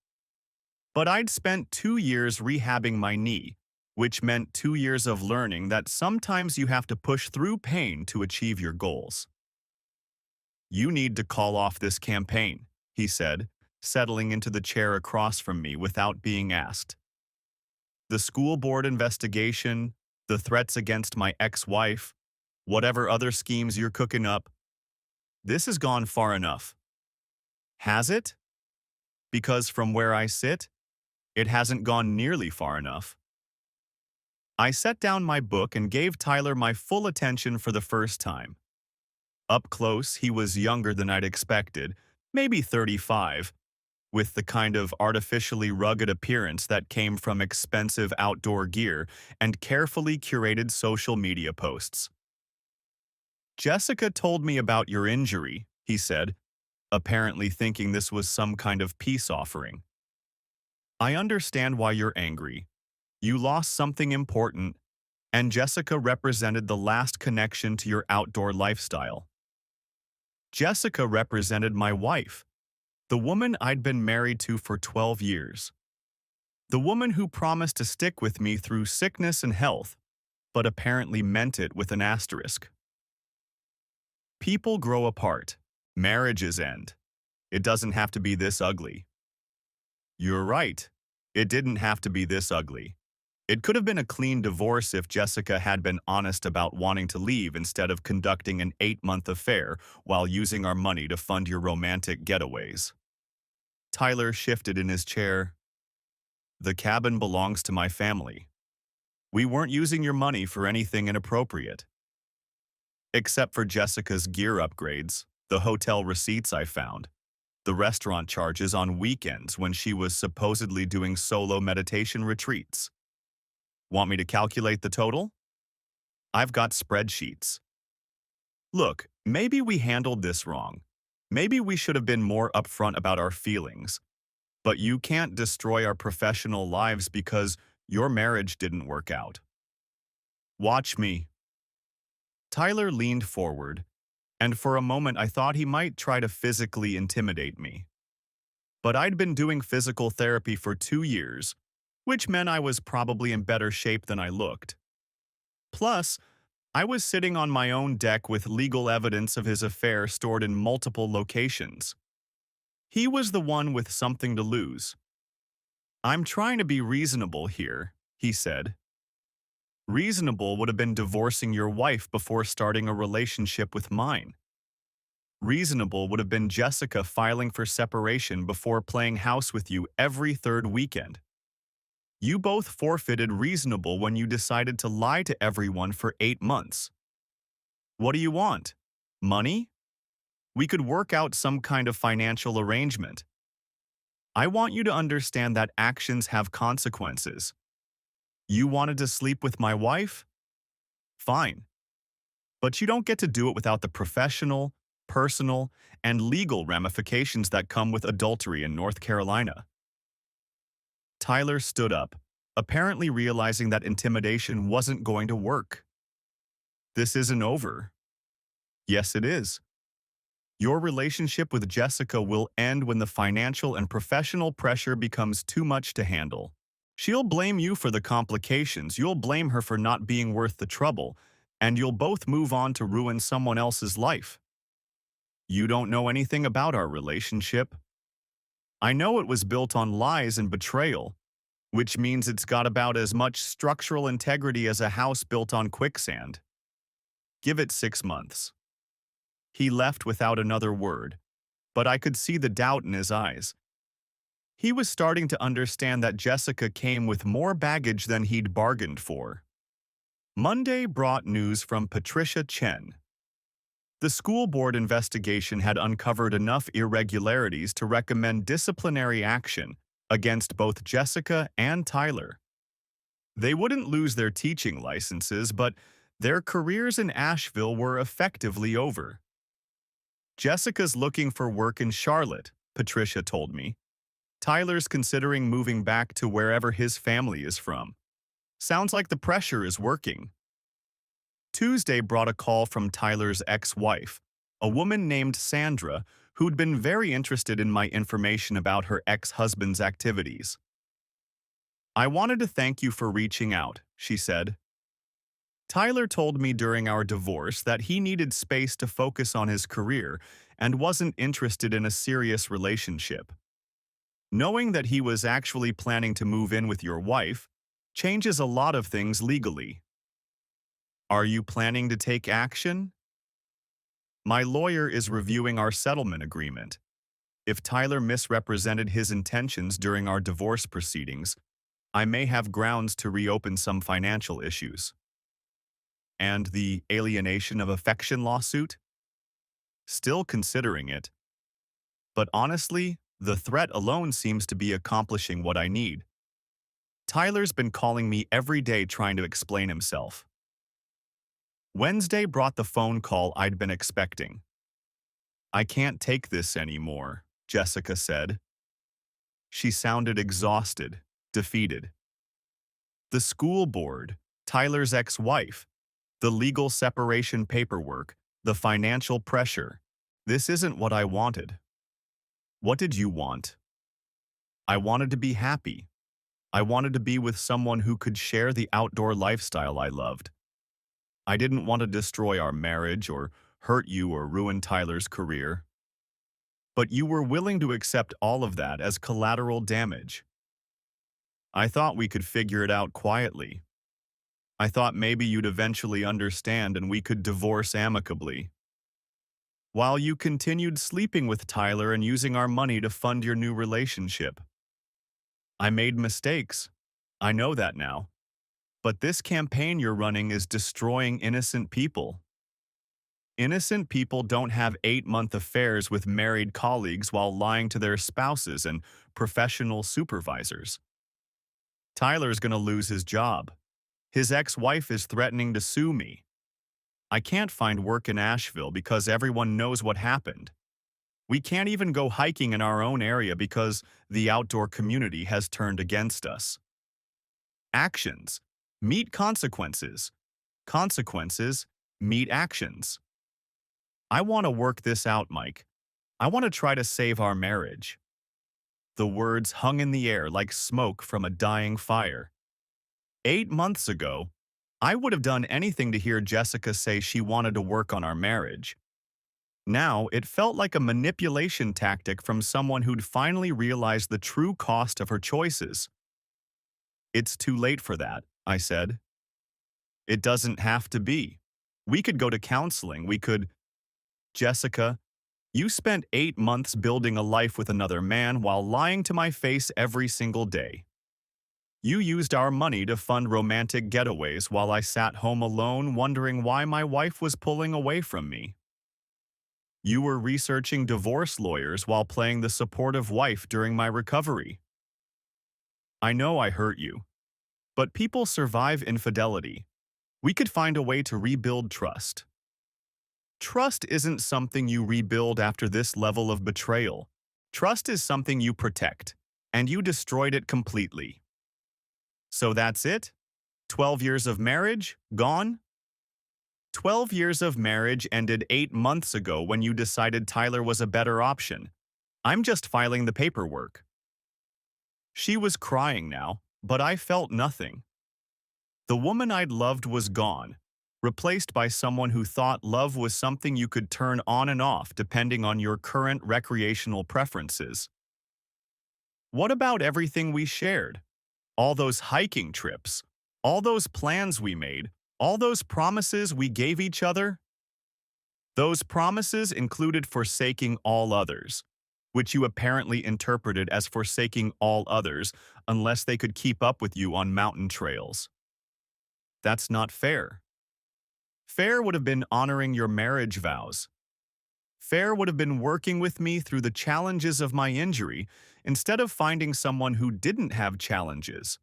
But I'd spent 2 years rehabbing my knee, which meant 2 years of learning that sometimes you have to push through pain to achieve your goals. You need to call off this campaign, he said, settling into the chair across from me without being asked. The school board investigation, the threats against my ex-wife, whatever other schemes you're cooking up, this has gone far enough. Has it? Because from where I sit, it hasn't gone nearly far enough. I set down my book and gave Tyler my full attention for the first time. Up close, he was younger than I'd expected, maybe 35, with the kind of artificially rugged appearance that came from expensive outdoor gear and carefully curated social media posts. Jessica told me about your injury, he said, apparently thinking this was some kind of peace offering. I understand why you're angry. You lost something important, and Jessica represented the last connection to your outdoor lifestyle. Jessica represented my wife, the woman I'd been married to for 12 years. The woman who promised to stick with me through sickness and health, but apparently meant it with an asterisk. People grow apart. Marriages end. It doesn't have to be this ugly. You're right. It didn't have to be this ugly. It could have been a clean divorce if Jessica had been honest about wanting to leave instead of conducting an 8-month affair while using our money to fund your romantic getaways. Tyler shifted in his chair. The cabin belongs to my family. We weren't using your money for anything inappropriate. Except for Jessica's gear upgrades, the hotel receipts I found, the restaurant charges on weekends when she was supposedly doing solo meditation retreats. Want me to calculate the total? I've got spreadsheets. Look, maybe we handled this wrong. Maybe we should have been more upfront about our feelings. But you can't destroy our professional lives because your marriage didn't work out. Watch me. Tyler leaned forward, and for a moment I thought he might try to physically intimidate me. But I'd been doing physical therapy for 2 years, which meant I was probably in better shape than I looked. Plus, I was sitting on my own deck with legal evidence of his affair stored in multiple locations. He was the one with something to lose. I'm trying to be reasonable here, he said. Reasonable would have been divorcing your wife before starting a relationship with mine. Reasonable would have been Jessica filing for separation before playing house with you every third weekend. You both forfeited reasonable when you decided to lie to everyone for 8 months. What do you want? Money? We could work out some kind of financial arrangement. I want you to understand that actions have consequences. You wanted to sleep with my wife? Fine. But you don't get to do it without the professional, personal, and legal ramifications that come with adultery in North Carolina. Tyler stood up, apparently realizing that intimidation wasn't going to work. This isn't over. Yes, it is. Your relationship with Jessica will end when the financial and professional pressure becomes too much to handle. She'll blame you for the complications, you'll blame her for not being worth the trouble, and you'll both move on to ruin someone else's life. You don't know anything about our relationship. I know it was built on lies and betrayal, which means it's got about as much structural integrity as a house built on quicksand. Give it 6 months. He left without another word, but I could see the doubt in his eyes. He was starting to understand that Jessica came with more baggage than he'd bargained for. Monday brought news from Patricia Chen. The school board investigation had uncovered enough irregularities to recommend disciplinary action against both Jessica and Tyler. They wouldn't lose their teaching licenses, but their careers in Asheville were effectively over. Jessica's looking for work in Charlotte, Patricia told me. Tyler's considering moving back to wherever his family is from. Sounds like the pressure is working. Tuesday brought a call from Tyler's ex-wife, a woman named Sandra, who'd been very interested in my information about her ex-husband's activities. I wanted to thank you for reaching out, she said. Tyler told me during our divorce that he needed space to focus on his career and wasn't interested in a serious relationship. Knowing that he was actually planning to move in with your wife changes a lot of things legally. Are you planning to take action? My lawyer is reviewing our settlement agreement. If Tyler misrepresented his intentions during our divorce proceedings, I may have grounds to reopen some financial issues. And the alienation of affection lawsuit? Still considering it. But honestly, the threat alone seems to be accomplishing what I need. Tyler's been calling me every day trying to explain himself. Wednesday brought the phone call I'd been expecting. "I can't take this anymore," Jessica said. She sounded exhausted, defeated. The school board, Tyler's ex-wife, the legal separation paperwork, the financial pressure. This isn't what I wanted. What did you want? I wanted to be happy. I wanted to be with someone who could share the outdoor lifestyle I loved. I didn't want to destroy our marriage or hurt you or ruin Tyler's career. But you were willing to accept all of that as collateral damage. I thought we could figure it out quietly. I thought maybe you'd eventually understand and we could divorce amicably. While you continued sleeping with Tyler and using our money to fund your new relationship. I made mistakes. I know that now. But this campaign you're running is destroying innocent people. Innocent people don't have 8-month affairs with married colleagues while lying to their spouses and professional supervisors. Tyler's gonna lose his job. His ex-wife is threatening to sue me. I can't find work in Asheville because everyone knows what happened. We can't even go hiking in our own area because the outdoor community has turned against us. Actions meet consequences. Consequences meet actions. I want to work this out, Mike. I want to try to save our marriage. The words hung in the air like smoke from a dying fire. 8 months ago, I would have done anything to hear Jessica say she wanted to work on our marriage. Now, it felt like a manipulation tactic from someone who'd finally realized the true cost of her choices. "It's too late for that," I said. "It doesn't have to be. We could go to counseling, we could—" "Jessica, you spent 8 months building a life with another man while lying to my face every single day. You used our money to fund romantic getaways while I sat home alone wondering why my wife was pulling away from me. You were researching divorce lawyers while playing the supportive wife during my recovery. I know I hurt you, but people survive infidelity. We could find a way to rebuild trust. Trust isn't something you rebuild after this level of betrayal. Trust is something you protect, and you destroyed it completely. So that's it? 12 years of marriage, gone? 12 years of marriage ended 8 months ago when you decided Tyler was a better option. I'm just filing the paperwork." She was crying now, but I felt nothing. The woman I'd loved was gone, replaced by someone who thought love was something you could turn on and off depending on your current recreational preferences. What about everything we shared? All those hiking trips, all those plans we made, all those promises we gave each other? Those promises included forsaking all others, which you apparently interpreted as forsaking all others unless they could keep up with you on mountain trails. That's not fair. Fair would have been honoring your marriage vows. Fair would have been working with me through the challenges of my injury instead of finding someone who didn't have challenges.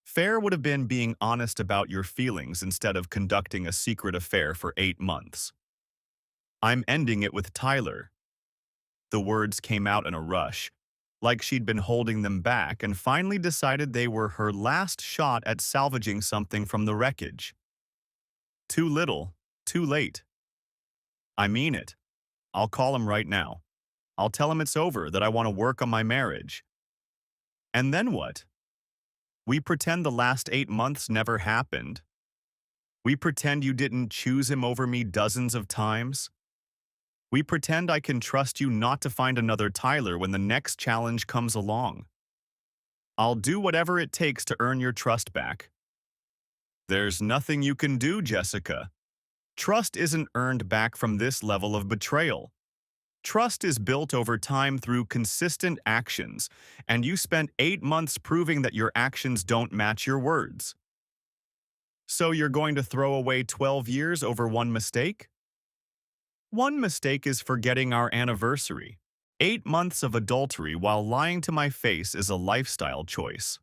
Fair would have been being honest about your feelings instead of conducting a secret affair for 8 months. I'm ending it with Tyler. The words came out in a rush, like she'd been holding them back and finally decided they were her last shot at salvaging something from the wreckage. Too little, too late. I mean it. I'll call him right now. I'll tell him it's over, that I want to work on my marriage. And then what? We pretend the last 8 months never happened. We pretend you didn't choose him over me dozens of times. We pretend I can trust you not to find another Tyler when the next challenge comes along. I'll do whatever it takes to earn your trust back. There's nothing you can do, Jessica. Trust isn't earned back from this level of betrayal. Trust is built over time through consistent actions, and you spent 8 months proving that your actions don't match your words. So you're going to throw away 12 years over one mistake? One mistake is forgetting our anniversary. 8 months of adultery while lying to my face is a lifestyle choice.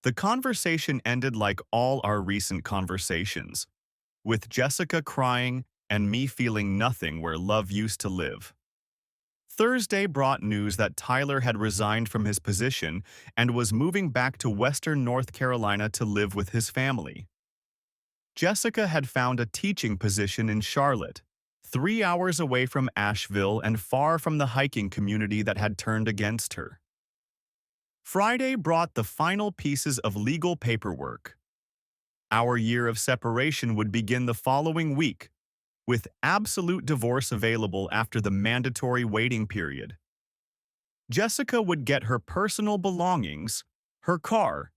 The conversation ended like all our recent conversations, with Jessica crying and me feeling nothing where love used to live. Thursday brought news that Tyler had resigned from his position and was moving back to Western North Carolina to live with his family. Jessica had found a teaching position in Charlotte, 3 hours away from Asheville and far from the hiking community that had turned against her. Friday brought the final pieces of legal paperwork. Our year of separation would begin the following week, with absolute divorce available after the mandatory waiting period. Jessica would get her personal belongings, her car,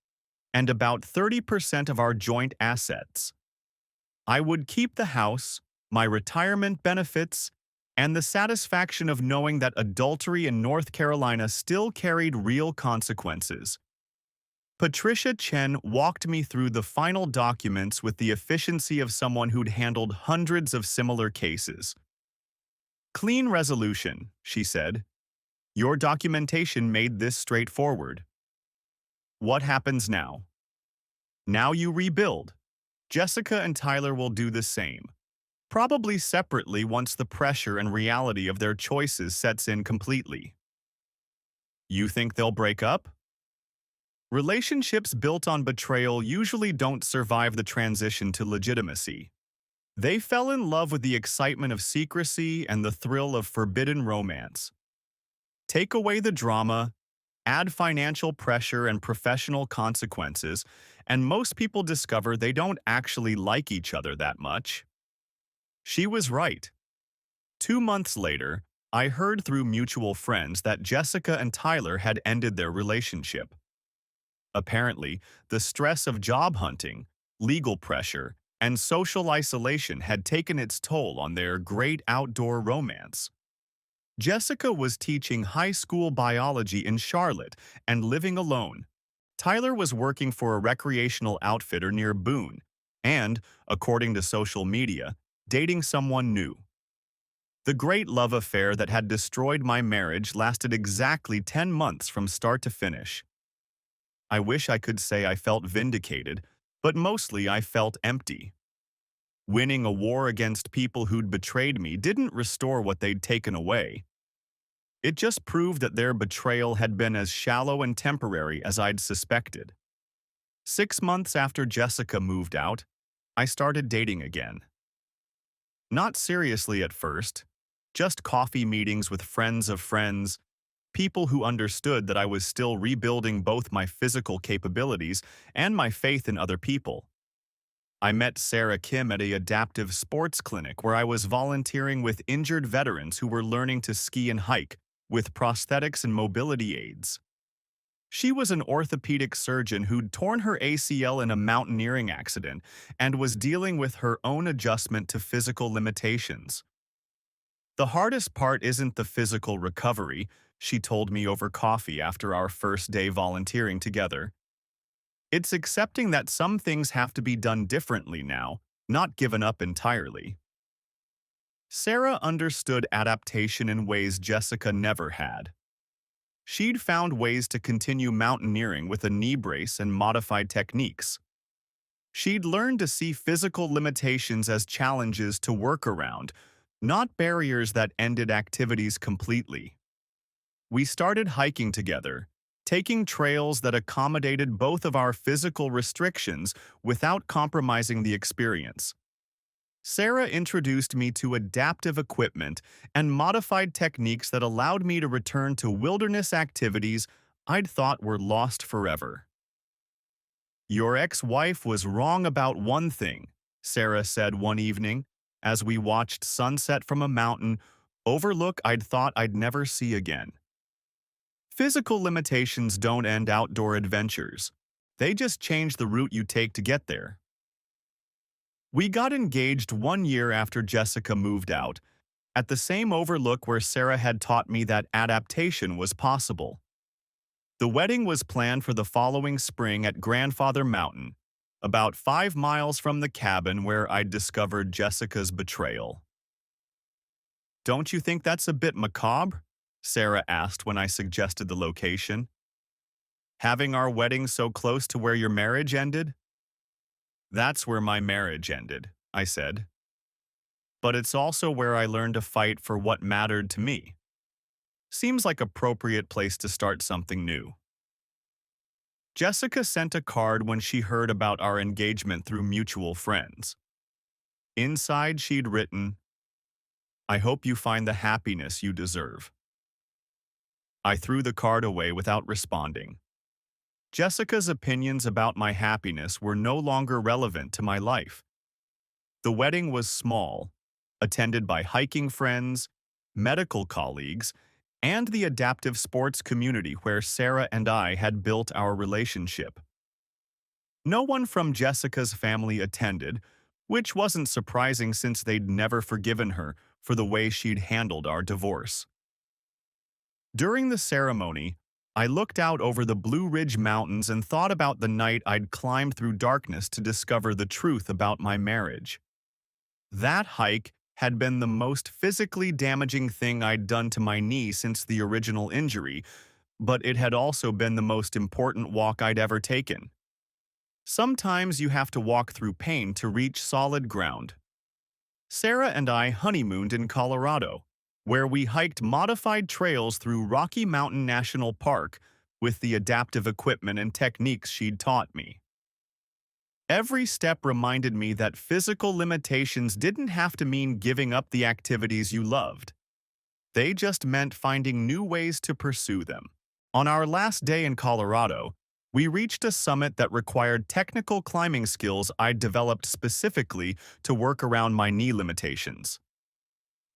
and about 30% of our joint assets. I would keep the house, my retirement benefits, and the satisfaction of knowing that adultery in North Carolina still carried real consequences. Patricia Chen walked me through the final documents with the efficiency of someone who'd handled hundreds of similar cases. "Clean resolution," she said. "Your documentation made this straightforward. What happens now? Now you rebuild. Jessica and Tyler will do the same, probably separately once the pressure and reality of their choices sets in completely." You think they'll break up? Relationships built on betrayal usually don't survive the transition to legitimacy. They fell in love with the excitement of secrecy and the thrill of forbidden romance. Take away the drama, add financial pressure and professional consequences, and most people discover they don't actually like each other that much. She was right. 2 months later, I heard through mutual friends that Jessica and Tyler had ended their relationship. Apparently, the stress of job hunting, legal pressure, and social isolation had taken its toll on their great outdoor romance. Jessica was teaching high school biology in Charlotte and living alone. Tyler was working for a recreational outfitter near Boone and, according to social media, dating someone new. The great love affair that had destroyed my marriage lasted exactly 10 months from start to finish. I wish I could say I felt vindicated, but mostly I felt empty. Winning a war against people who'd betrayed me didn't restore what they'd taken away. It just proved that their betrayal had been as shallow and temporary as I'd suspected. 6 months after Jessica moved out, I started dating again. Not seriously at first, just coffee meetings with friends of friends, people who understood that I was still rebuilding both my physical capabilities and my faith in other people. I met Sarah Kim at an adaptive sports clinic where I was volunteering with injured veterans who were learning to ski and hike with prosthetics and mobility aids. She was an orthopedic surgeon who'd torn her ACL in a mountaineering accident and was dealing with her own adjustment to physical limitations. "The hardest part isn't the physical recovery," she told me over coffee after our first day volunteering together. "It's accepting that some things have to be done differently now, not given up entirely." Sarah understood adaptation in ways Jessica never had. She'd found ways to continue mountaineering with a knee brace and modified techniques. She'd learned to see physical limitations as challenges to work around, not barriers that ended activities completely. We started hiking together, taking trails that accommodated both of our physical restrictions without compromising the experience. Sarah introduced me to adaptive equipment and modified techniques that allowed me to return to wilderness activities I'd thought were lost forever. "Your ex-wife was wrong about one thing," Sarah said one evening, as we watched sunset from a mountain overlook I'd thought I'd never see again. "Physical limitations don't end outdoor adventures. They just change the route you take to get there." We got engaged 1 year after Jessica moved out, at the same overlook where Sarah had taught me that adaptation was possible. The wedding was planned for the following spring at Grandfather Mountain, about 5 miles from the cabin where I'd discovered Jessica's betrayal. "Don't you think that's a bit macabre?" Sarah asked when I suggested the location. Having our wedding so close to where your marriage ended? That's where my marriage ended, I said. But it's also where I learned to fight for what mattered to me. Seems like appropriate place to start something new. Jessica sent a card when she heard about our engagement through mutual friends. Inside, she'd written, "I hope you find the happiness you deserve." I threw the card away without responding. Jessica's opinions about my happiness were no longer relevant to my life. The wedding was small, attended by hiking friends, medical colleagues, and the adaptive sports community where Sarah and I had built our relationship. No one from Jessica's family attended, which wasn't surprising since they'd never forgiven her for the way she'd handled our divorce. During the ceremony, I looked out over the Blue Ridge Mountains and thought about the night I'd climbed through darkness to discover the truth about my marriage. That hike had been the most physically damaging thing I'd done to my knee since the original injury, but it had also been the most important walk I'd ever taken. Sometimes you have to walk through pain to reach solid ground. Sarah and I honeymooned in Colorado, where we hiked modified trails through Rocky Mountain National Park with the adaptive equipment and techniques she'd taught me. Every step reminded me that physical limitations didn't have to mean giving up the activities you loved. They just meant finding new ways to pursue them. On our last day in Colorado, we reached a summit that required technical climbing skills I'd developed specifically to work around my knee limitations.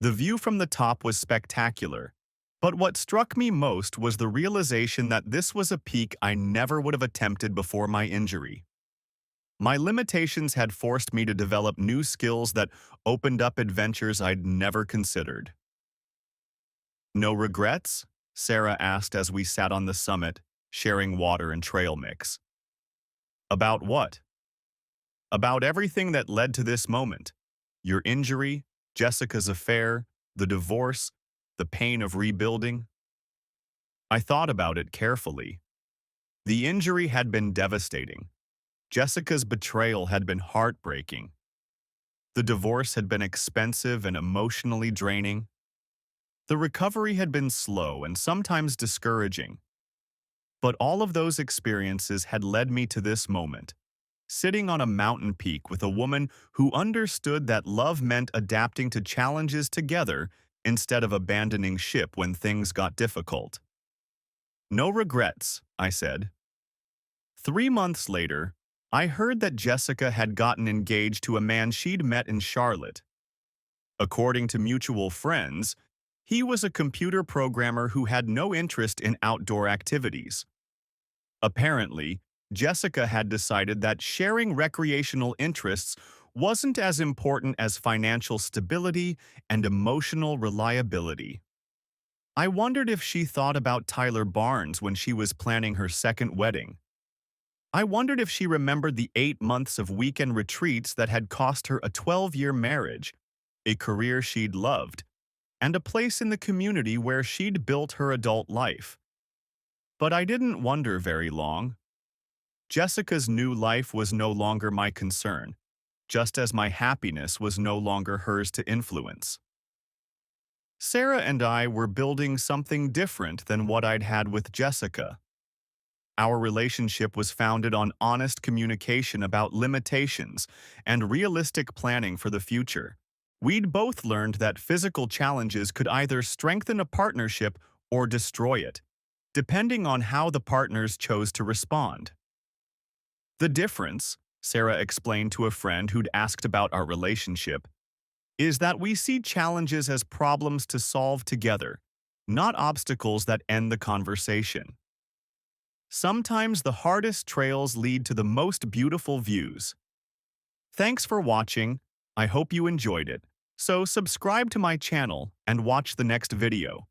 The view from the top was spectacular, but what struck me most was the realization that this was a peak I never would have attempted before my injury. My limitations had forced me to develop new skills that opened up adventures I'd never considered. "No regrets?" Sarah asked as we sat on the summit, sharing water and trail mix. "About what?" "About everything that led to this moment. Your injury, Jessica's affair, the divorce, the pain of rebuilding." I thought about it carefully. The injury had been devastating. Jessica's betrayal had been heartbreaking. The divorce had been expensive and emotionally draining. The recovery had been slow and sometimes discouraging. But all of those experiences had led me to this moment, sitting on a mountain peak with a woman who understood that love meant adapting to challenges together instead of abandoning ship when things got difficult. "No regrets," I said. 3 months later, I heard that Jessica had gotten engaged to a man she'd met in Charlotte. According to mutual friends, he was a computer programmer who had no interest in outdoor activities. Apparently, Jessica had decided that sharing recreational interests wasn't as important as financial stability and emotional reliability. I wondered if she thought about Tyler Barnes when she was planning her second wedding. I wondered if she remembered the 8 months of weekend retreats that had cost her a 12-year marriage, a career she'd loved, and a place in the community where she'd built her adult life. But I didn't wonder very long. Jessica's new life was no longer my concern, just as my happiness was no longer hers to influence. Sarah and I were building something different than what I'd had with Jessica. Our relationship was founded on honest communication about limitations and realistic planning for the future. We'd both learned that physical challenges could either strengthen a partnership or destroy it, depending on how the partners chose to respond. "The difference," Sarah explained to a friend who'd asked about our relationship, "is that we see challenges as problems to solve together, not obstacles that end the conversation. Sometimes the hardest trails lead to the most beautiful views." Thanks for watching. I hope you enjoyed it. So subscribe to my channel and watch the next video.